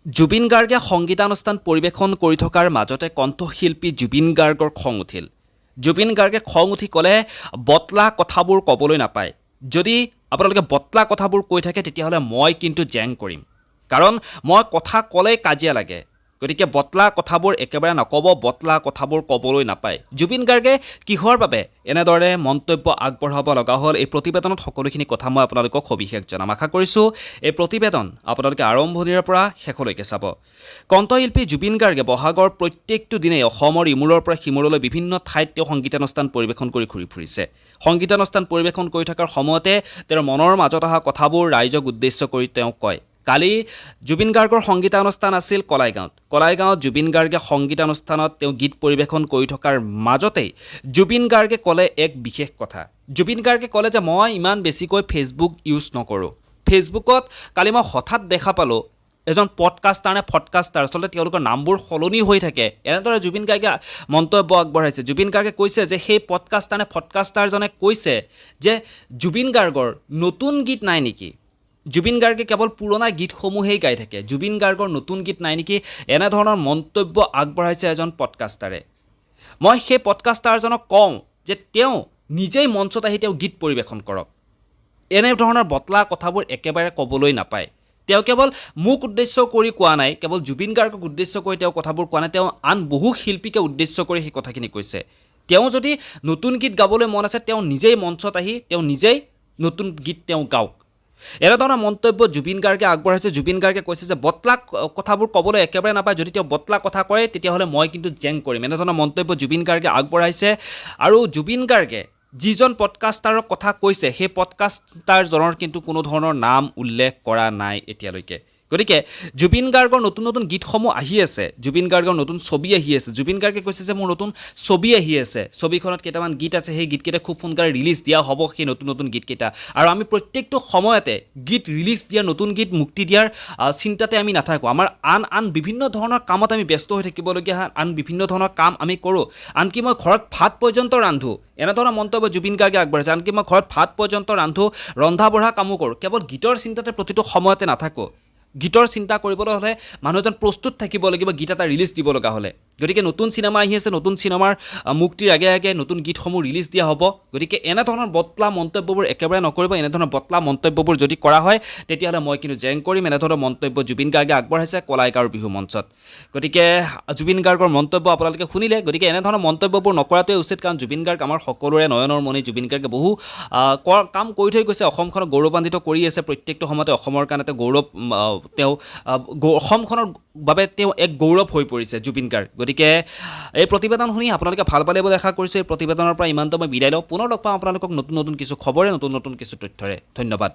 জুবিন গাৰ্গে সংগীতানুষ্ঠান পৰিৱেশন কৰি থকাৰ মাজতে কণ্ঠশিল্পী জুবিন গাৰ্গৰ খং উঠিল। জুবিন গাৰ্গে খং উঠি ক'লে বটলা কথাবোৰ ক'বলৈ নাপায়। যদি আপোনালোকে বটলা কথাবোৰ কৈ থাকে তেতিয়াহ'লে মই কিন্তু জেং কৰিম, কাৰণ মই কথা ক'লেই কাজিয়া লাগে। গতিকে বটলা কথাবোৰ একেবাৰে নক'ব, বটলা কথাবোৰ ক'বলৈ নাপায়। জুবিন গাৰ্গে কিহৰ বাবে এনেদৰে মন্তব্য আগবঢ়াব লগা হ'ল, এই প্ৰতিবেদনত সকলোখিনি কথা মই আপোনালোকক সবিশেষ জনাম। আশা কৰিছোঁ এই প্ৰতিবেদন আপোনালোকে আৰম্ভণিৰে পৰা শেষলৈকে চাব। কণ্ঠশিল্পী জুবিন গাৰ্গে বহাগৰ প্ৰত্যেকটো দিনেই অসমৰ ইমূৰৰ পৰা সিমূৰলৈ বিভিন্ন ঠাইত তেওঁ সংগীতানুষ্ঠান পৰিৱেশন কৰি ঘূৰি ফুৰিছে। সংগীতানুষ্ঠান পৰিৱেশন কৰি থকাৰ সময়তে তেওঁৰ মনৰ মাজত অহা কথাবোৰ ৰাইজক উদ্দেশ্য কৰি তেওঁ কয়। কালি জুবিন গাৰ্গৰ সংগীতানুষ্ঠান আছিল কলাইগাঁৱত জুবিন গাৰ্গে সংগীতানুষ্ঠানত তেওঁ গীত পৰিৱেশন কৰি থকাৰ মাজতেই জুবিন গাৰ্গে ক'লে এক বিশেষ কথা। জুবিন গাৰ্গে ক'লে যে মই ইমান বেছিকৈ ফেচবুক ইউজ নকৰোঁ। ফেচবুকত কালি মই হঠাৎ দেখা পালোঁ এজন পডকাষ্টাৰ নে ফডকাষ্টাৰ, আচলতে তেওঁলোকৰ নামবোৰ সলনি হৈ থাকে, এনেদৰে জুবিন গাৰ্গে মন্তব্য আগবঢ়াইছে। জুবিন গাৰ্গে কৈছে যে সেই পডকাষ্টাৰ নে ফডকাষ্টাৰজনে কৈছে যে জুবিন গাৰ্গৰ নতুন গীত নাই নেকি, জুবিন গাৰ্গে কেৱল পুৰণা গীতসমূহেই গাই থাকে, জুবিন গাৰ্গৰ নতুন গীত নাই নেকি, এনেধৰণৰ মন্তব্য আগবঢ়াইছে এজন পডকাষ্টাৰে। মই সেই পডকাষ্টাৰজনক কওঁ যে তেওঁ নিজেই মঞ্চত আহি তেওঁ গীত পৰিৱেশন কৰক। এনেধৰণৰ বটলা কথাবোৰ একেবাৰে ক'বলৈ নাপায়। তেওঁ কেৱল মোক উদ্দেশ্য কৰি কোৱা নাই, কেৱল জুবিন গাৰ্গক উদ্দেশ্য কৰি তেওঁ কথাবোৰ কোৱা নাই, তেওঁ আন বহু শিল্পীকে উদ্দেশ্য কৰি সেই কথাখিনি কৈছে। তেওঁ যদি নতুন গীত গাবলৈ মন আছে তেওঁ নিজেই মঞ্চত আহি তেওঁ নিজেই নতুন গীত তেওঁ গাওক। এনেধৰণৰ মন্তব্য জুবিন গাৰ্গে আগবঢ়াইছে। জুবিন গাৰ্গে কৈছে যে বটলা কথাবোৰ ক'বলৈ একেবাৰে নাপায়, যদি তেওঁ বটলা কথা কয় তেতিয়াহ'লে মই কিন্তু জেং কৰিম। এনেধৰণৰ মন্তব্য জুবিন গাৰ্গে আগবঢ়াইছে। আৰু জুবিন গাৰ্গে যিজন পডকাষ্টাৰৰ কথা কৈছে সেই পডকাষ্টাৰজনৰ কিন্তু কোনো ধৰণৰ নাম উল্লেখ কৰা নাই এতিয়ালৈকে। গতিকে জুবিন গাৰ্গৰ নতুন নতুন গীতসমূহ আহি আছে, জুবিন গাৰ্গৰ নতুন ছবি আহি আছে। জুবিন গাৰ্গে কৈছে যে মোৰ নতুন ছবি আহি আছে, ছবিখনত কেইটামান গীত আছে, সেই গীতকেইটা খুব সোনকালে ৰিলিজ দিয়া হ'ব, সেই নতুন নতুন গীতকেইটা। আৰু আমি প্ৰত্যেকটো সময়তে গীত ৰিলিজ দিয়া, নতুন গীত মুক্তি দিয়াৰ চিন্তাতে আমি নাথাকোঁ। আমাৰ আন বিভিন্ন ধৰণৰ কামত আমি ব্যস্ত হৈ থাকিবলগীয়া হয়, আন বিভিন্ন ধৰণৰ কাম আমি কৰোঁ। আনকি মই ঘৰত ভাত পৰ্যন্ত ৰান্ধোঁ, এনেধৰণৰ মন্তব্য জুবিন গাৰ্গে আগবঢ়াইছে। আনকি মই ঘৰত ভাত পৰ্যন্ত ৰান্ধোঁ, ৰন্ধা বঢ়া কামো কৰোঁ, কেৱল গীতৰ চিন্তাতে প্ৰতিটো সময়তে নাথাকোঁ। গীতৰ চিন্তা কৰিবলৈ হ'লে মানুহ এজন প্ৰস্তুত থাকিব লাগিব গীত এটা ৰিলিজ দিব লগা হ'লে। গতিকে নতুন চিনেমা আহি আছে, নতুন চিনেমাৰ মুক্তিৰ আগে আগে নতুন গীতসমূহ ৰিলিজ দিয়া হ'ব। গতিকে এনেধৰণৰ বটলা মন্তব্যবোৰ একেবাৰে নকৰিব। এনেধৰণৰ বটলা মন্তব্যবোৰ যদি কৰা হয় তেতিয়াহ'লে মই কিন্তু জেং কৰিম। এনেধৰণৰ মন্তব্য জুবিন গাৰ্গে আগবঢ়াইছে কলাইগাঁৱৰ বিহু মঞ্চত। গতিকে জুবিন গাৰ্গৰ মন্তব্য আপোনালোকে শুনিলে। গতিকে এনেধৰণৰ মন্তব্যবোৰ নকৰাটোৱে উচিত, কাৰণ জুবিন গাৰ্গ আমাৰ সকলোৰে নয়নৰ মণি। জুবিন গাৰ্গে বহু কাম কৰি থৈ গৈছে, অসমখনক গৌৰৱান্বিত কৰি আছে। প্ৰত্যেকটো সময়তে অসমৰ কাৰণে গৌৰৱ, তেওঁ অসমখনৰ বাবে তেওঁ এক গৌৰৱ হৈ পৰিছে জুবিন গাৰ্গ। গতিকে এই প্ৰতিবেদন শুনি আপোনালোকে ভাল পালে বুলি আশা কৰিছোঁ। এই প্ৰতিবেদনৰ পৰা ইমানটো মই বিদায় লওঁ। পুনৰ লগ পাম আপোনালোকক নতুন নতুন কিছু খবৰে, নতুন নতুন কিছু তথ্যৰে। ধন্যবাদ।